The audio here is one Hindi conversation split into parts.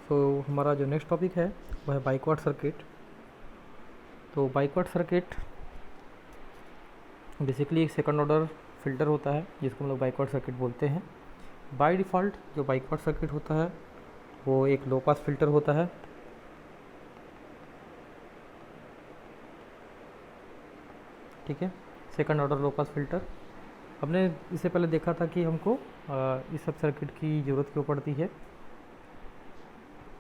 तो हमारा जो नेक्स्ट टॉपिक है वह है बाइक्वार्ड सर्किट। तो बाइक्वार्ड सर्किट बेसिकली एक सेकंड ऑर्डर फिल्टर होता है जिसको हम लोग बाइक्वार्ड सर्किट बोलते हैं। बाय डिफ़ॉल्ट जो बाइक्वार्ड सर्किट होता है वो एक लो पास फिल्टर होता है। ठीक है, second order low pass filter. हमने इससे पहले देखा था कि हमको इस सब सर्किट की ज़रूरत क्यों पड़ती है।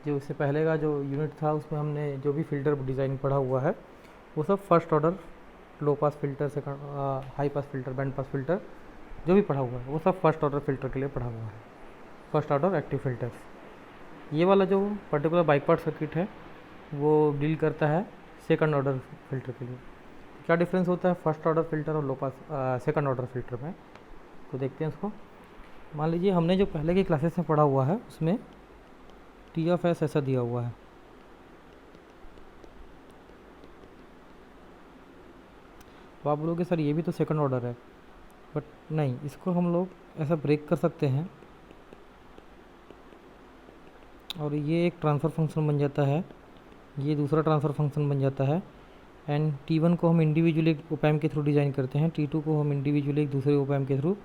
जो इससे पहले का जो यूनिट था उसमें हमने जो भी फिल्टर डिज़ाइन पढ़ा हुआ है वो सब first order low pass filter, second high pass filter, band pass filter जो भी पढ़ा हुआ है वो सब फर्स्ट ऑर्डर फिल्टर के लिए पढ़ा हुआ है, फर्स्ट ऑर्डर एक्टिव फिल्टर्स। ये वाला जो पर्टिकुलर बाइक्वार्ड सर्किट है वो डील करता है सेकंड ऑर्डर फिल्टर के लिए। क्या डिफरेंस होता है फर्स्ट ऑर्डर फिल्टर और लो पास सेकंड ऑर्डर फिल्टर में, तो देखते हैं इसको। मान लीजिए हमने जो पहले की क्लासेस में पढ़ा हुआ है उसमें टी ऑफ एस ऐसा दिया हुआ है। तो आप बोलोगे सर ये भी तो सेकंड ऑर्डर है, बट नहीं, इसको हम लोग ऐसा ब्रेक कर सकते हैं और ये एक ट्रांसफ़र फंक्शन बन जाता है, ये दूसरा ट्रांसफ़र फंक्शन बन जाता है। एंड T1 को हम इंडिविजुअली एक ओपैम के थ्रू डिज़ाइन करते हैं, T2 को हम इंडिविजुअली एक दूसरे ओपैम के थ्रू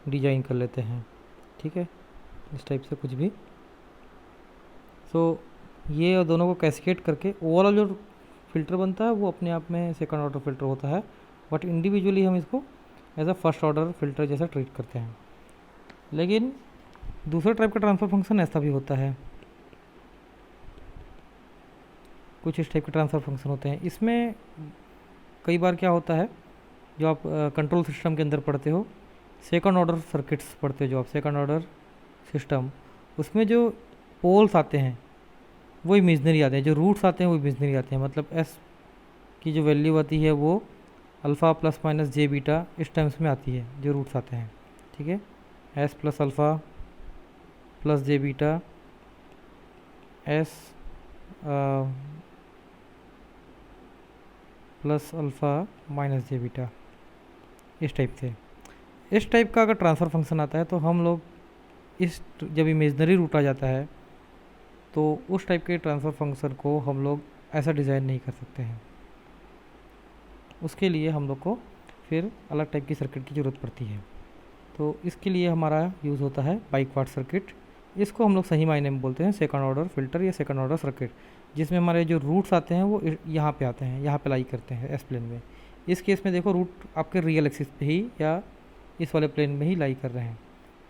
डिज़ाइन कर लेते हैं। ठीक है, इस टाइप से कुछ भी। सो ये दोनों को कैस्केड करके ओवरऑल जो फ़िल्टर बनता है वो अपने आप में सेकंड ऑर्डर फ़िल्टर होता है, बट इंडिविजुअली हम इसको as a first order filter जैसा ट्रीट करते हैं। लेकिन दूसरे टाइप का ट्रांसफ़र फंक्शन ऐसा भी होता है, कुछ इस टाइप के ट्रांसफ़र फंक्शन होते हैं। इसमें कई बार क्या होता है, जो आप कंट्रोल सिस्टम के अंदर पढ़ते हो, सेकंड ऑर्डर सर्किट्स पढ़ते हो, जो आप सेकंड ऑर्डर सिस्टम, उसमें जो पोल्स आते हैं वो इमेजनरी आते हैं, जो रूट्स आते हैं वो इमेजनरी आते हैं। मतलब एस की जो वैल्यू आती है वो alpha plus minus j beta इस टर्म्स में आती है, जो रूट्स आते हैं। ठीक है, s plus alpha plus j beta, s plus alpha minus j beta, इस टाइप से। इस टाइप का अगर ट्रांसफ़र फंक्शन आता है तो हम लोग इस जब इमेजनरी रूट आ जाता है तो उस टाइप के ट्रांसफ़र फंक्शन को हम लोग ऐसा डिज़ाइन नहीं कर सकते हैं। उसके लिए हम लोग को फिर अलग टाइप की सर्किट की ज़रूरत पड़ती है। तो इसके लिए हमारा यूज़ होता है बाइक्वार्ड सर्किट। इसको हम लोग सही मायने में बोलते हैं सेकंड ऑर्डर फिल्टर या सेकंड ऑर्डर सर्किट, जिसमें हमारे जो रूट्स आते हैं वो यहाँ पे आते हैं, यहाँ पे लाई करते हैं एस प्लेन में। इस केस में देखो रूट आपके रियल एक्सिस पे ही या इस वाले प्लेन में ही लाई कर रहे हैं।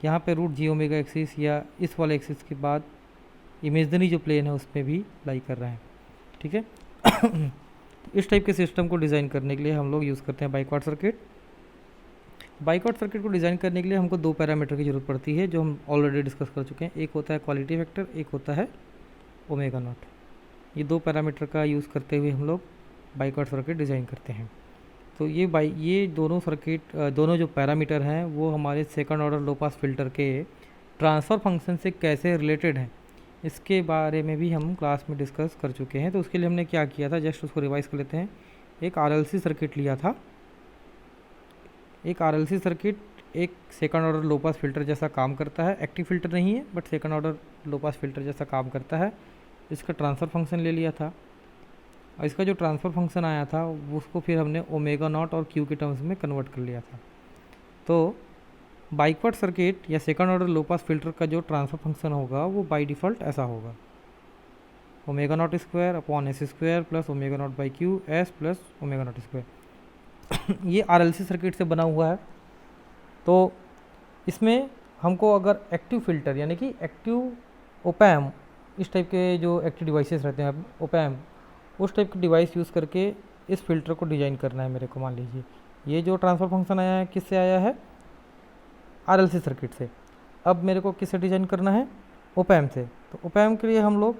यहाँ पे रूट जी ओमेगा एक्सिस या इस वाले एक्सिस के बाद इमेजनरी जो प्लेन है उसमें भी लाई कर रहे हैं। ठीक है। इस टाइप के सिस्टम को डिज़ाइन करने के लिए हम लोग यूज़ करते हैं बाइक्वार्ड सर्किट। बाइक्वार्ड सर्किट को डिज़ाइन करने के लिए हमको दो पैरामीटर की ज़रूरत पड़ती है, जो हम ऑलरेडी डिस्कस कर चुके हैं। एक होता है क्वालिटी फैक्टर, एक होता है ओमेगा नॉट। ये दो पैरामीटर का यूज़ करते हुए हम लोग बाइक्वार्ड सर्किट डिज़ाइन करते हैं। तो ये दोनों सर्किट, दोनों जो पैरामीटर हैं वो हमारे second order low pass filter के ट्रांसफ़र फंक्शन से कैसे रिलेटेड हैं, इसके बारे में भी हम क्लास में डिस्कस कर चुके हैं। तो उसके लिए हमने क्या किया था, जस्ट उसको रिवाइज़ कर लेते हैं। एक RLC सर्किट लिया था। एक RLC सर्किट एक second order low pass filter जैसा काम करता है, एक्टिव फिल्टर नहीं है but second order low pass filter जैसा काम करता है। इसका ट्रांसफ़र फंक्शन ले लिया था और इसका जो ट्रांसफ़र फंक्शन आया था उसको फिर हमने ओमेगा नॉट और क्यू के टर्म्स में कन्वर्ट कर लिया था। तो बाइक्वार्ड सर्किट या second order low pass filter का जो ट्रांसफ़र फंक्शन होगा वो बाय डिफ़ॉल्ट ऐसा होगा, omega naught square upon S square plus omega naught by Q S plus omega naught square. ये RLC सर्किट से बना हुआ है। तो इसमें हमको अगर एक्टिव फिल्टर यानी कि एक्टिव ओपैम, इस टाइप के जो एक्टिव डिवाइसेस रहते हैं ओपैम, उस टाइप के डिवाइस यूज़ करके इस फिल्टर को डिज़ाइन करना है मेरे को। मान लीजिए ये जो ट्रांसफ़र फंक्शन आया है किससे आया है, RLC सर्किट से। अब मेरे को किससे डिज़ाइन करना है, ओपैम से। तो ओपैम के लिए हम लोग,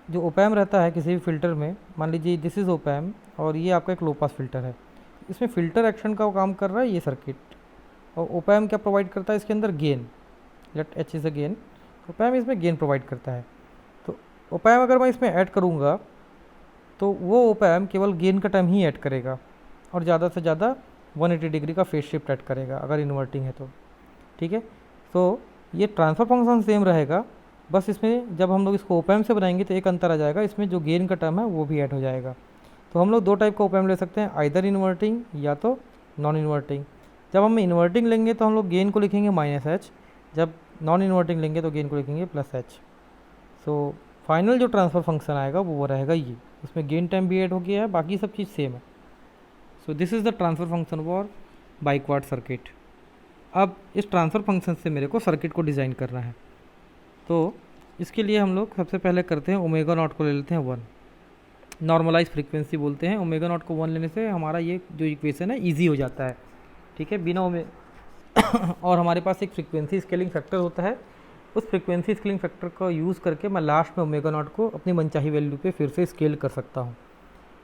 जो ओपैम रहता है किसी भी फिल्टर में, मान लीजिए दिस इज़ ओपैम और ये आपका एक लो पास फिल्टर है, इसमें फ़िल्टर एक्शन का काम कर रहा है ये सर्किट। और ओपैम क्या प्रोवाइड करता है इसके अंदर, gain, let H is a gain. Opamp इसमें गेन प्रोवाइड करता है। तो ओपैम अगर मैं इसमें ऐड करूँगा तो वो ओपैम केवल गेन का टर्म ही ऐड करेगा और ज़्यादा से ज़्यादा 180 डिग्री का फेस शिफ्ट ऐड करेगा अगर इन्वर्टिंग है तो। ठीक है। तो ये ट्रांसफ़र फंक्शन सेम रहेगा, बस इसमें जब हम लोग इसको ओपैम्प से बनाएंगे तो एक अंतर आ जाएगा, इसमें जो गेन का टर्म है वो भी ऐड हो जाएगा। तो हम लोग दो टाइप का ओपैम्प ले सकते हैं, आइदर इन्वर्टिंग या तो नॉन इन्वर्टिंग। जब हम इन्वर्टिंग लेंगे तो हम लोग गेन को लिखेंगे -h, जब नॉन इन्वर्टिंग लेंगे तो गेन को लिखेंगे +h। सो फाइनल जो ट्रांसफ़र फंक्शन आएगा वो रहेगा ये, इसमें गेन टाइम भी ऐड हो गया है, बाकी सब चीज़ सेम है। So this is the transfer function for biquad circuit. अब इस ट्रांसफ़र फंक्शन से मेरे को सर्किट को डिज़ाइन करना है, तो इसके लिए हम लोग सबसे पहले करते हैं ओमेगा नॉट को ले लेते हैं 1, नॉर्मलाइज फ्रीक्वेंसी बोलते हैं। ओमेगा नॉट को 1 लेने से हमारा ये जो इक्वेशन है ईजी हो जाता है, ठीक है, बिना और हमारे पास एक फ्रीक्वेंसी स्केलिंग फैक्टर होता है, उस फ्रीक्वेंसी स्केलिंग फैक्टर का यूज़ करके मैं लास्ट में ओमेगा नॉट को अपनी मनचाही वैल्यू पे फिर से स्केल कर सकता हूँ,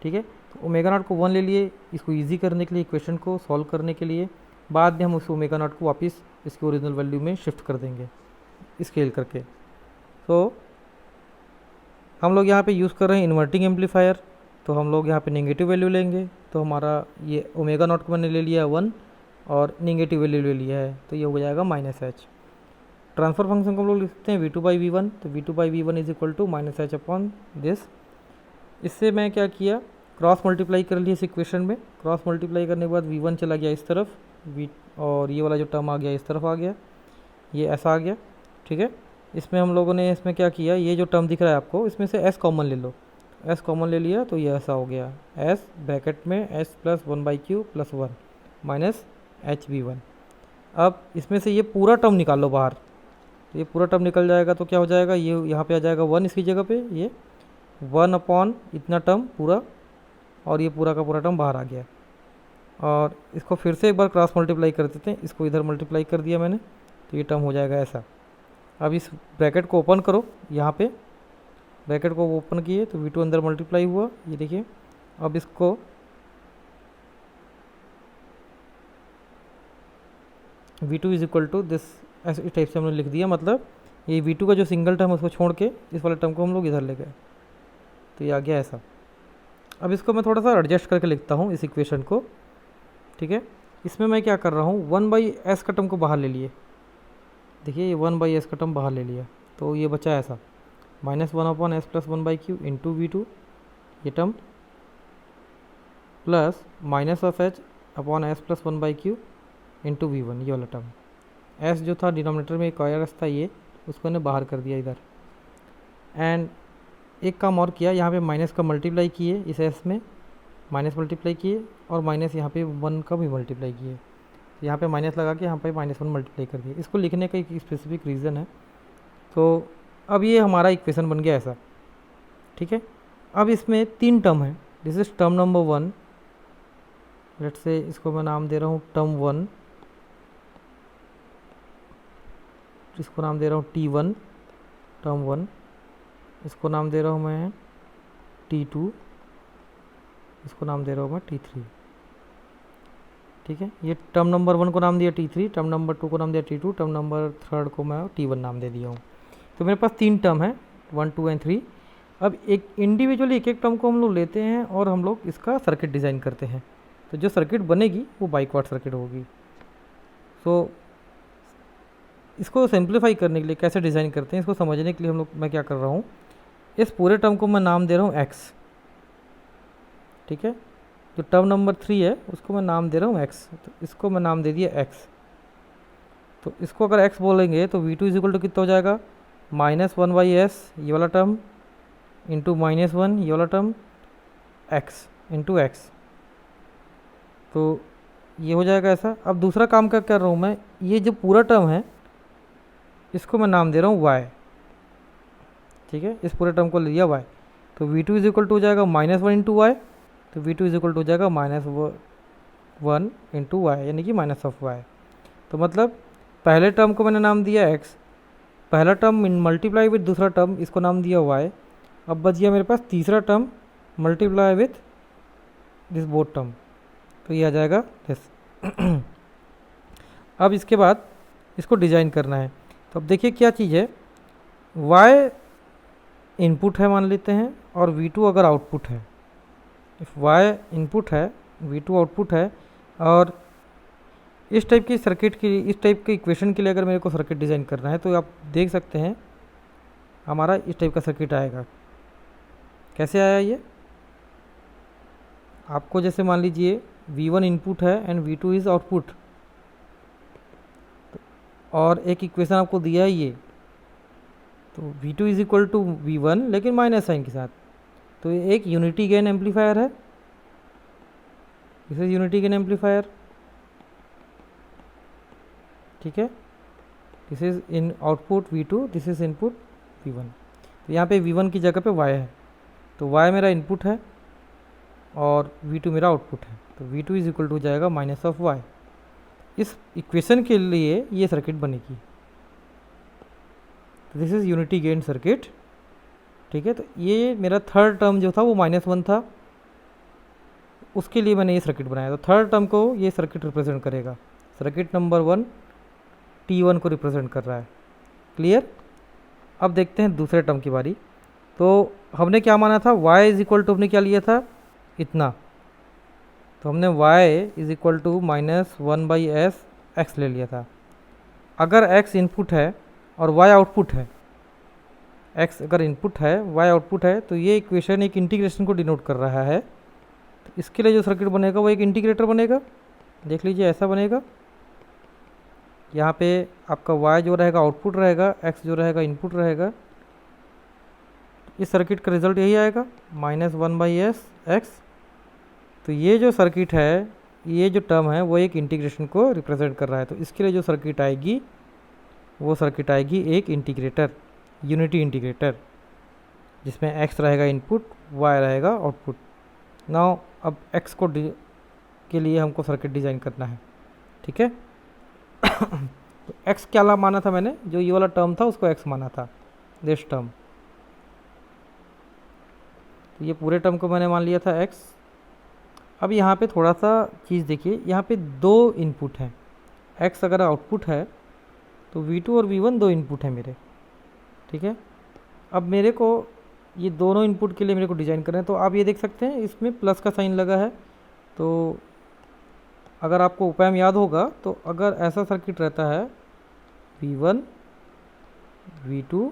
ठीक है। तो ओमेगा नॉट को 1 ले लिए, इसको ईजी करने के लिए, इक्वेशन को सॉल्व करने के लिए, बाद में हम उस ओमेगा नॉट को वापस इसकी ओरिजिनल वैल्यू में शिफ्ट कर देंगे स्केल करके। तो हम लोग यहाँ पे यूज़ कर रहे हैं इन्वर्टिंग एम्पलीफायर, तो हम लोग यहाँ पे नेगेटिव वैल्यू लेंगे। तो हमारा ये ओमेगा नॉट को मैंने ले लिया है 1 और नेगेटिव वैल्यू ले लिया है, तो ये हो जाएगा -h। ट्रांसफ़र फंक्शन को हम लोग लिखते हैं V2/V1, तो V2/V1 is equal to -h upon this. इससे मैं क्या किया, क्रॉस मल्टीप्लाई कर लिया इस इक्वेशन में, क्रॉस मल्टीप्लाई करने के बाद V1 चला गया इस तरफ, और ये वाला जो टर्म आ गया इस तरफ आ गया, ये ऐसा आ गया, ठीक है। इसमें हम लोगों ने इसमें क्या किया, ये जो टर्म दिख रहा है आपको, इसमें से s कॉमन ले लो, s कॉमन ले लिया तो ये ऐसा हो गया, s ब्रैकेट में s + 1/q + 1 माइनस HV1। अब इसमें से ये पूरा टर्म निकाल लो बाहर, तो ये पूरा टर्म निकल जाएगा, तो क्या हो जाएगा, ये यहाँ पे आ जाएगा 1 इसकी जगह पे, ये 1 अपॉन इतना टर्म पूरा, और ये पूरा का पूरा टर्म बाहर आ गया। और इसको फिर से एक बार क्रॉस मल्टीप्लाई कर देते हैं, इसको इधर मल्टीप्लाई कर दिया मैंने, तो ये टर्म हो जाएगा ऐसा। अब इस ब्रैकेट को ओपन करो, यहाँ पे ब्रैकेट को ओपन किए तो V2 अंदर मल्टीप्लाई हुआ, ये देखिए। अब इसको V2 is equal to this, ऐसे इस टाइप से हमने लिख दिया, मतलब ये V2 का जो सिंगल टर्म है उसको छोड़ के इस वाले टर्म को हम लोग इधर ले गए, तो ये आ गया ऐसा। अब इसको मैं थोड़ा सा एडजस्ट करके लिखता हूँ इस इक्वेशन को, ठीक है। इसमें मैं क्या कर रहा हूँ, 1/s का टर्म को बाहर ले लिए, देखिए ये 1/s का टर्म बाहर ले लिया, तो ये बचा ऐसा -1 upon s + 1/q into V2 ये term, plus -h upon s + 1/q into V1 ये वाला टर्म। s जो था डिनोमिनेटर में एक और s था, ये उसको मैंने बाहर कर दिया इधर। एंड एक काम और किया, यहाँ पे माइनस का मल्टीप्लाई किए, इस s में माइनस मल्टीप्लाई किए, और माइनस यहाँ पे 1 का भी मल्टीप्लाई किए, यहाँ पे माइनस लगा के यहाँ पे -1 मल्टीप्लाई कर दिया। इसको लिखने का एक स्पेसिफिक रीज़न है। तो अब ये हमारा इक्वेशन बन गया ऐसा, ठीक है। अब इसमें 3 टर्म है, this is term number 1, let से इसको मैं नाम दे रहा हूँ टर्म 1, इसको नाम दे रहा हूँ T1 टर्म 1, इसको नाम दे रहा हूँ मैं T2, इसको नाम दे रहा हूँ मैं T3, ठीक है। ये टर्म नंबर 1 को नाम दिया T3, टर्म नंबर 2 को नाम दिया T2, टर्म नंबर 3 को मैं T1 नाम दे दिया हूँ। तो मेरे पास 3 टर्म है, 1, 2 एंड 3। अब एक इंडिविजुअली एक एक टर्म को हम लोग लेते हैं और हम लोग इसका सर्किट डिज़ाइन करते हैं, तो जो सर्किट बनेगी वो बाइक्वाड सर्किट होगी। सो इसको सिंप्लीफाई करने के लिए कैसे डिज़ाइन करते हैं, इसको समझने के लिए हम लोग, मैं क्या कर रहा हूँ, इस पूरे टर्म को मैं नाम दे रहा हूँ x, ठीक है। जो टर्म नंबर 3 है उसको मैं नाम दे रहा हूँ x, तो इसको मैं नाम दे दिया x। तो इसको अगर x बोलेंगे तो V2 इज इक्वल टू कितना हो जाएगा, -1/s ये वाला टर्म इंटू -1 ये वाला टर्म, x इंटू x, तो ये हो जाएगा ऐसा। अब दूसरा काम क्या कर रहा हूँ मैं, ये जो पूरा टर्म है इसको मैं नाम दे रहा हूँ y, ठीक है। इस पूरे टर्म को ले लिया y, तो V2 इज इक्वल टू हो जाएगा -1 इंटू y, तो V2 इज इक्वल टू हो जाएगा -1 इंटू y, यानी कि -y। तो मतलब पहले टर्म को मैंने नाम दिया x, पहला टर्म मल्टीप्लाई विथ दूसरा टर्म, इसको नाम दिया y। अब बच गया मेरे पास तीसरा term multiply with this both term, तो ये आ जाएगा दिस। अब इसके बाद इसको डिज़ाइन करना है, तो अब देखिए क्या चीज़ है, y इनपुट है मान लेते हैं, और V2 अगर आउटपुट है, इफ y इनपुट है V2 आउटपुट है, और इस टाइप की सर्किट की, इस टाइप के इक्वेशन के लिए अगर मेरे को सर्किट डिज़ाइन करना है तो आप देख सकते हैं हमारा इस टाइप का सर्किट आएगा। कैसे आया ये? आपको जैसे मान लीजिए V1 इनपुट है एंड V2 इज़ आउटपुट, और एक इक्वेशन आपको दिया है ये, तो V2 is equal to V1 लेकिन माइनस साइन के साथ, तो ये एक यूनिटी गेन एम्पलीफायर है। This is unity gain amplifier, ठीक है। This is in output V2, this is input V1। तो यहाँ पे V1 की जगह पे Y है, तो Y मेरा इनपुट है और V2 मेरा आउटपुट है, तो V2 इज इक्वल टू हो जाएगा माइनस ऑफ Y। इस इक्वेशन के लिए ये सर्किट बनेगी। This is unity gain circuit, ठीक है। तो ये मेरा थर्ड टर्म जो था वो -1 था, उसके लिए मैंने ये सर्किट बनाया। तो थर्ड टर्म को ये सर्किट रिप्रेजेंट करेगा। सर्किट नंबर 1 T1 को रिप्रेजेंट कर रहा है। क्लियर? अब देखते हैं दूसरे टर्म की बारी। तो हमने क्या माना था? y इज इक्वल टू, हमने क्या लिया था? इतना। तो हमने y is equal to -1/s x ले लिया था। अगर x इनपुट है और y आउटपुट है, x अगर इनपुट है y आउटपुट है, तो ये इक्वेशन एक इंटीग्रेशन को डिनोट कर रहा है। तो इसके लिए जो सर्किट बनेगा वो एक इंटीग्रेटर बनेगा। देख लीजिए ऐसा बनेगा। यहाँ पे आपका y जो रहेगा आउटपुट रहेगा, x जो रहेगा इनपुट रहेगा। इस सर्किट का रिजल्ट यही आएगा -1/s x। तो ये जो सर्किट है, ये जो टर्म है वो एक इंटीग्रेशन को रिप्रेजेंट कर रहा है। तो इसके लिए जो सर्किट आएगी वो सर्किट आएगी एक इंटीग्रेटर, यूनिटी इंटीग्रेटर, जिसमें x रहेगा इनपुट, y रहेगा आउटपुट। नाउ अब x को के लिए हमको सर्किट डिज़ाइन करना है, ठीक है। तो x क्या माना था मैंने? जो ये वाला टर्म था उसको x माना था, दिस टर्म। तो ये पूरे टर्म को मैंने मान लिया था x। अब यहाँ पे थोड़ा सा चीज़ देखिए, यहाँ पे दो इनपुट हैं। x अगर आउटपुट है तो V2 और V1 दो इनपुट हैं मेरे, ठीक है। अब मेरे को ये दोनों इनपुट के लिए मेरे को डिज़ाइन करना है। तो आप ये देख सकते हैं इसमें प्लस का साइन लगा है। तो अगर आपको उपाय याद होगा तो अगर ऐसा सर्किट रहता है V1 V2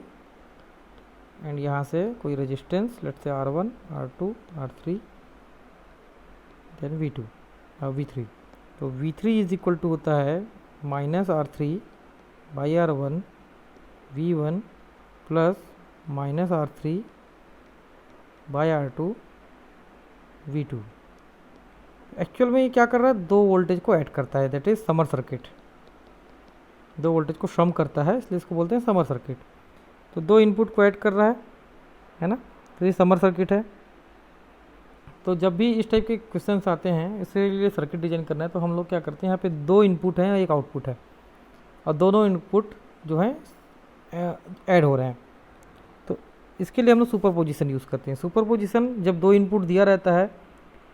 एंड यहाँ से कोई resistance, let's say R1 R2 R3 then V2 V3, तो V3 इज इक्वल टू होता है -R3/R1 V1 plus -R3/R2 V2। Actual में ये क्या कर रहा है? दो वोल्टेज को ऐड करता है, दैट इज समर सर्किट। दो वोल्टेज को सम करता है, इसलिए इसको बोलते हैं समर सर्किट। तो दो इनपुट को ऐड कर रहा है ना। तो ये समर सर्किट है। तो जब भी इस टाइप के क्वेश्चंस आते हैं, इसके लिए सर्किट डिजाइन करना है, तो हम लोग क्या करते हैं, यहाँ पे दो इनपुट हैं एक आउटपुट है, और दोनों इनपुट जो हैं ऐड हो रहे हैं। तो इसके लिए हम लोग सुपर पोजिशन यूज़ करते हैं। सुपर पोजिशन जब दो इनपुट दिया रहता है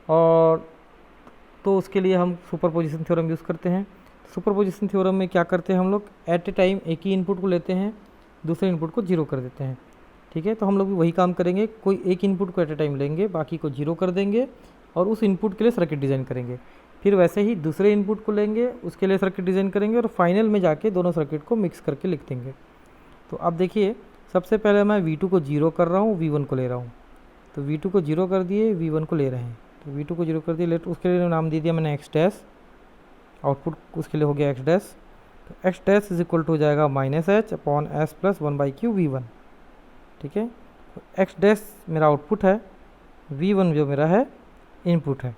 और तो उसके लिए हम सुपर पोजिशन थ्योरम यूज़ करते हैं। सुपर पोजिशन थ्योरम में क्या करते हैं हम लोग? एट ए टाइम एक ही इनपुट को लेते हैं, दूसरे इनपुट को जीरो कर देते हैं, ठीक है। तो हम लोग भी वही काम करेंगे। कोई एक इनपुट को एट ए टाइम लेंगे, बाकी को जीरो कर देंगे और उस इनपुट के लिए सर्किट डिज़ाइन करेंगे। फिर वैसे ही दूसरे इनपुट को लेंगे, उसके लिए सर्किट डिज़ाइन करेंगे और फाइनल में जाके दोनों सर्किट को मिक्स करके लिख देंगे। तो अब देखिए, सबसे पहले मैं V2 को जीरो कर रहा हूँ, V1 को ले रहा हूँ। तो V2 को जीरो कर दिए, V1 को ले रहे हैं। तो V2 को जीरो कर दिए, लेट उसके लिए नाम दे दिया मैंने x डैश, आउटपुट उसके लिए हो गया x डैश। तो x dash is equal to हो जाएगा -h/s + 1/q V1, ठीक है। तो x डैश मेरा आउटपुट है, V1 जो मेरा है इनपुट है।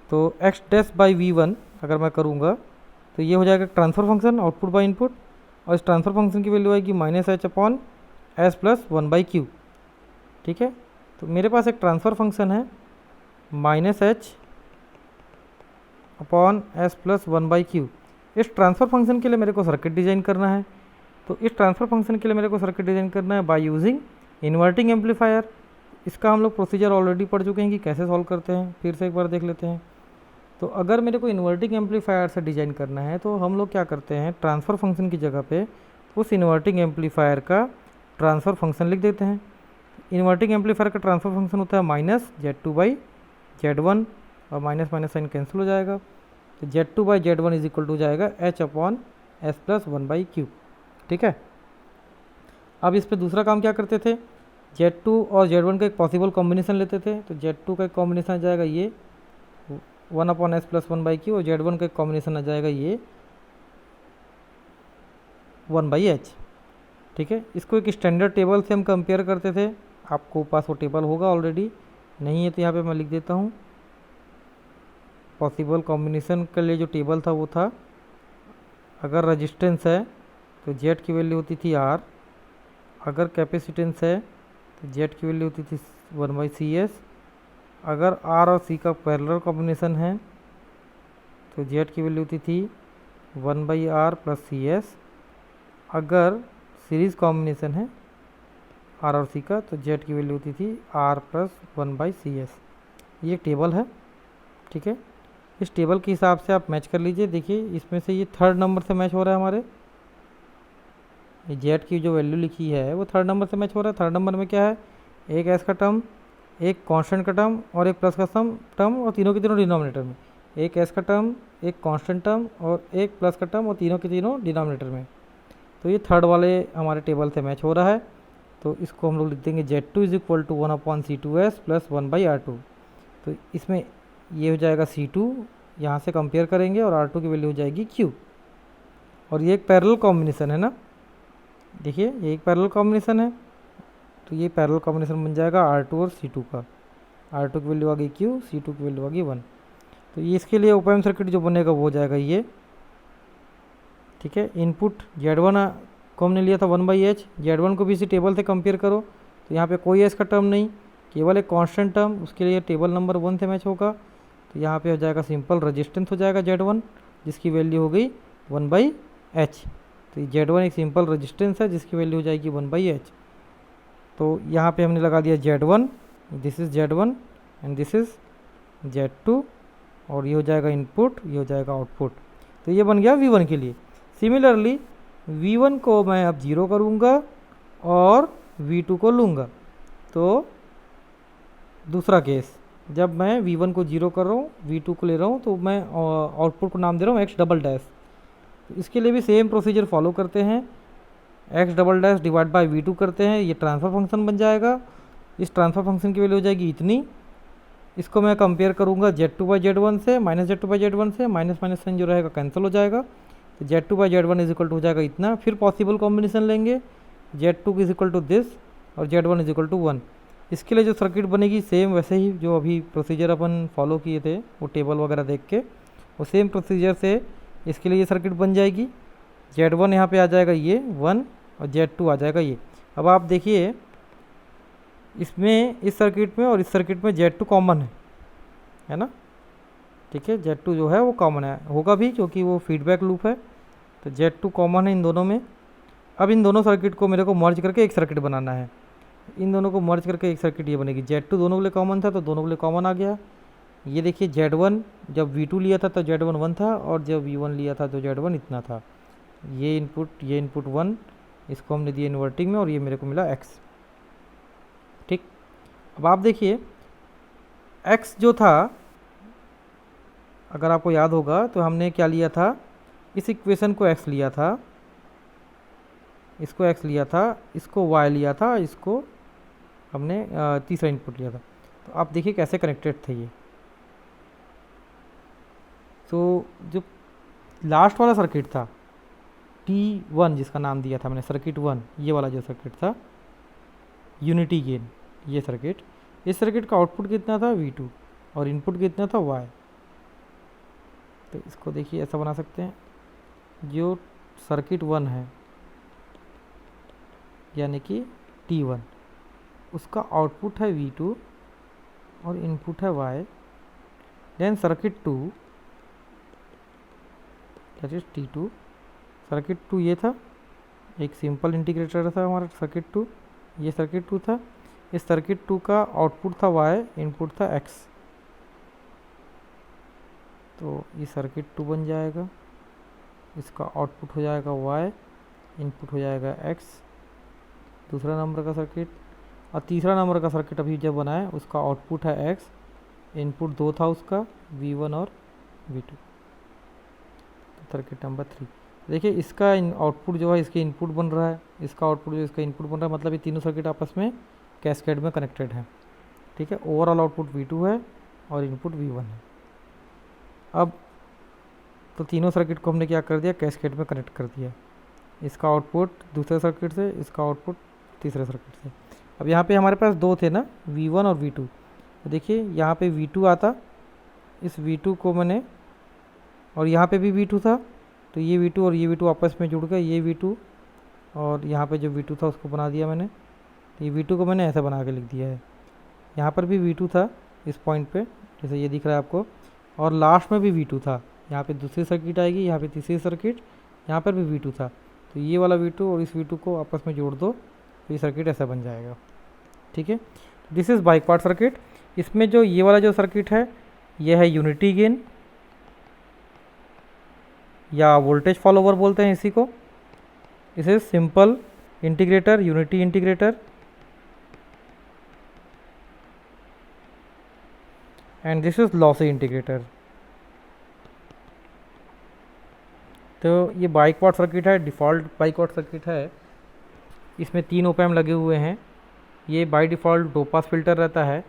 तो x डैश बाई V1 अगर मैं करूँगा तो ये हो जाएगा transfer function, output by input, और इस ट्रांसफ़र फंक्शन की वैल्यू आएगी -h/s + 1/q, ठीक है। तो मेरे पास एक ट्रांसफ़र फंक्शन है -h/s + 1/q। इस ट्रांसफ़र फंक्शन के लिए मेरे को सर्किट डिज़ाइन करना है। तो इस ट्रांसफ़र फंक्शन के लिए मेरे को सर्किट डिज़ाइन करना है बाय यूजिंग इन्वर्टिंग एम्पलीफायर। इसका हम लोग प्रोसीजर ऑलरेडी पढ़ चुके हैं कि कैसे सॉल्व करते हैं, फिर से एक बार देख लेते हैं। तो अगर मेरे को इन्वर्टिंग एम्पलीफायर से डिज़ाइन करना है तो हम लोग क्या करते हैं, ट्रांसफ़र फंक्शन की जगह पे उस इन्वर्टिंग एम्पलीफायर का ट्रांसफ़र फंक्शन लिख देते हैं। इन्वर्टिंग एम्पलीफायर का ट्रांसफ़र फंक्शन होता है -Z2/Z1, और माइनस माइनस साइन कैंसिल हो जाएगा। तो Z2/Z1 इज इक्वल टू जाएगा H/S+1/Q। ठीक है, अब इस पे दूसरा काम क्या करते थे, Z2 और Z1 का एक पॉसिबल कॉम्बिनेशन लेते थे। तो Z2 का एक कॉम्बिनेशन आ जाएगा ये 1/S+1/Q, और Z1 का एक कॉम्बिनेशन आ जाएगा ये 1/H। ठीक है, इसको एक स्टैंडर्ड टेबल से हम कंपेयर करते थे। आपको पास वो टेबल होगा ऑलरेडी, नहीं है तो यहाँ पे मैं लिख देता हूँ। पॉसिबल कॉम्बिनेशन के लिए जो टेबल था वो था, अगर रजिस्टेंस है तो Z की वैल्यू होती थी R, अगर कैपेसिटेंस है तो Z की वैल्यू होती थी 1/CS, अगर R और C का पैरेलल कॉम्बिनेशन है तो Z की वैल्यू होती थी 1/R + CS, अगर सीरीज़ कॉम्बिनेशन है R और C का तो Z की वैल्यू होती थी R + 1/CS। ये एक टेबल है। ठीक है, इस टेबल के हिसाब से आप मैच कर लीजिए। देखिए इसमें से ये थर्ड नंबर से मैच हो रहा है, हमारे Z की जो वैल्यू लिखी है वो थर्ड नंबर से मैच हो रहा है। थर्ड नंबर में क्या है, एक S का टर्म, एक कांस्टेंट का टर्म और एक प्लस का टर्म, और तीनों के तीनों डिनोमिनेटर में। एक S का टर्म, एक कांस्टेंट टर्म और एक प्लस का टर्म, और तीनों के तीनों डिनोमिनेटर में। तो ये थर्ड वाले हमारे टेबल से मैच हो रहा है। तो इसको हम लोग लिख देंगे Z2 is equal to 1/C2S + 1/R2। तो इसमें ये हो जाएगा C2, यहाँ से कंपेयर करेंगे, और R2 की वैल्यू हो जाएगी Q। और ये एक पैरेलल कॉम्बिनेशन है ना, देखिए ये एक पैरेलल कॉम्बिनेशन है, तो ये पैरेलल कॉम्बिनेशन बन जाएगा R2 और C2 का। R2 की वैल्यू आ गई Q, C2 की वैल्यू आ गई 1। तो ये इसके लिए ओपन सर्किट जो बनेगा वो हो जाएगा ये। ठीक है, इनपुट Z1 को हमने लिया था 1/H, Z1 को भी इसी टेबल से कंपेयर करो। तो यहाँ पे कोई S का टर्म नहीं, केवल एक कांस्टेंट टर्म, उसके लिए टेबल नंबर 1 से मैच होगा। तो यहाँ पे हो जाएगा सिंपल रेजिस्टेंस हो जाएगा Z1, जिसकी वैल्यू हो गई 1/H। तो Z1 एक सिंपल रेजिस्टेंस है जिसकी वैल्यू हो जाएगी 1/H। तो यहाँ पे हमने लगा दिया Z1, this is Z1 and this is Z2, और ये हो जाएगा इनपुट, ये हो जाएगा आउटपुट। तो ये बन गया V1 के लिए। सिमिलरली V1 को मैं अब 0 करूँगा और V2 को लूँगा। तो दूसरा केस, जब मैं V1 को 0 कर रहा हूँ, V2 को ले रहा हूँ, तो मैं आउटपुट को नाम दे रहा हूँ X'। तो इसके लिए भी सेम प्रोसीजर फॉलो करते हैं, X" डिवाइड बाय V2 करते हैं, ये ट्रांसफ़र फंक्शन बन जाएगा। इस ट्रांसफ़र फंक्शन की वैल्यू हो जाएगी इतनी। इसको मैं कंपेयर करूँगा Z2/Z1 से, -Z2/Z1 से, माइनस माइनस साइन जो रहेगा कैंसिल हो जाएगा। तो Z2/Z1 इज इक्वल टू हो जाएगा इतना। फिर पॉसिबल कॉम्बिनेशन लेंगे, Z2 is equal to this और Z1 इज इक्वल टू 1। इसके लिए जो सर्किट बनेगी सेम वैसे ही जो अभी प्रोसीजर अपन फॉलो किए थे, वो टेबल वगैरह देख के, वो सेम प्रोसीजर से इसके लिए ये सर्किट बन जाएगी। Z1 यहाँ पे आ जाएगा ये 1, और Z2 आ जाएगा ये। अब आप देखिए इसमें, इस सर्किट में और इस सर्किट में Z2 कॉमन है ना। ठीक है, Z2 जो है वो कॉमन है, होगा भी क्योंकि वो फीडबैक लूप है। तो Z2 कॉमन है इन दोनों में। अब इन दोनों सर्किट को मेरे को मर्ज करके एक सर्किट बनाना है। इन दोनों को मर्ज करके एक सर्किट ये बनेगी। Z2 दोनों के लिए कॉमन था तो दोनों के लिए कॉमन आ गया। ये देखिए Z1 जब V2 लिया था तो Z1 1 था, और जब V1 लिया था तो Z1 इतना था। ये इनपुट 1, इसको हमने दिया इन्वर्टिंग में, और ये मेरे को मिला X। ठीक, अब आप देखिए X जो था, अगर आपको याद होगा तो हमने क्या लिया था, इस इक्वेशन को X लिया था, इसको X लिया था, इसको Y लिया था, इसको हमने तीसरा इनपुट लिया था। तो आप देखिए कैसे कनेक्टेड थे ये। तो जो लास्ट वाला सर्किट था T1, जिसका नाम दिया था मैंने सर्किट 1, ये वाला जो सर्किट था यूनिटी गेन, ये सर्किट, इस सर्किट का आउटपुट कितना था V2 और इनपुट कितना था Y। तो इसको देखिए ऐसा बना सकते हैं, जो सर्किट 1 है यानी कि T1, उसका आउटपुट है V2 और इनपुट है Y। Then circuit 2 that is T2, circuit 2 ये था, एक सिंपल इंटीग्रेटर था हमारा सर्किट 2, ये सर्किट 2 था। इस सर्किट 2 का आउटपुट था Y, इनपुट था X। तो ये सर्किट 2 बन जाएगा, इसका आउटपुट हो जाएगा Y, इनपुट हो जाएगा X, दूसरा नंबर का सर्किट। और तीसरा नंबर का सर्किट अभी जब बनाए, उसका आउटपुट है X, इनपुट 2 था उसका V1 और V2। Circuit number 3। देखिए इसका आउटपुट जो है इसके इनपुट बन रहा है, इसका आउटपुट जो इसका इनपुट बन रहा है, मतलब ये तीनों सर्किट आपस में कैस्केड में कनेक्टेड है। ठीक है, ओवरऑल आउटपुट V2 है और इनपुट V1 है। अब तो तीनों सर्किट को हमने क्या कर दिया, कैस्केड में कनेक्ट कर दिया। इसका आउटपुट दूसरे सर्किट से, इसका आउटपुट तीसरे सर्किट से। अब यहाँ पे हमारे पास दो थे ना, V1 और V2। तो देखिए यहाँ पे V2 आता, इस V2 को मैंने, और यहाँ पे भी V2 था, तो ये V2 और ये V2 आपस में जुड़ गए, ये V2 और यहाँ पे जो V2 था उसको बना दिया मैंने। तो ये V2 को मैंने ऐसा बना के लिख दिया है। यहाँ पर भी V2 था इस पॉइंट पे, जैसे ये दिख रहा है आपको, और लास्ट में भी V2 था। यहाँ पे दूसरी सर्किट आएगी, यहाँ पे तीसरी सर्किट, यहाँ पर भी V2 था। तो ये वाला V2 और इस V2 को आपस में जोड़ दो तो ये सर्किट ऐसा बन जाएगा। ठीक है, दिस इज़ बाइक्वाड सर्किट। इसमें जो ये वाला जो सर्किट है ये है यूनिटी गेन या वोल्टेज फॉलोवर बोलते हैं इसी को। इस is simple integrator, unity integrator, and this is lossy integrator. तो ये बाइक्वाड सर्किट है, डिफ़ॉल्ट बाइक्वाड सर्किट है। इसमें 3 ओप एम्प लगे हुए हैं। ये by default low pass filter रहता है।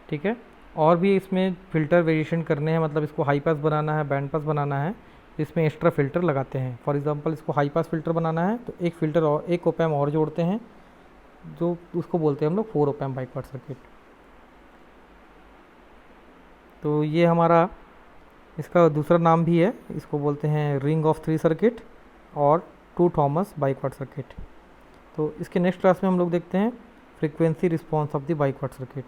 ठीक है, और भी इसमें फ़िल्टर वेरिएशन करने हैं, मतलब इसको हाई पास बनाना है, बैंड पास बनाना है, तो इसमें एक्स्ट्रा फ़िल्टर लगाते हैं। फॉर एग्जांपल इसको हाई पास फ़िल्टर बनाना है तो एक फ़िल्टर और, एक ओप एम्प और जोड़ते हैं, जो उसको बोलते हैं हम लोग 4 ओप एम्प बाइक्वाड सर्किट। तो ये हमारा, इसका दूसरा नाम भी है, इसको बोलते हैं रिंग ऑफ 3 सर्किट और 2 थॉमस बाइक्वाड सर्किट। तो इसके नेक्स्ट क्लास में हम लोग देखते हैं frequency response of the biquad circuit.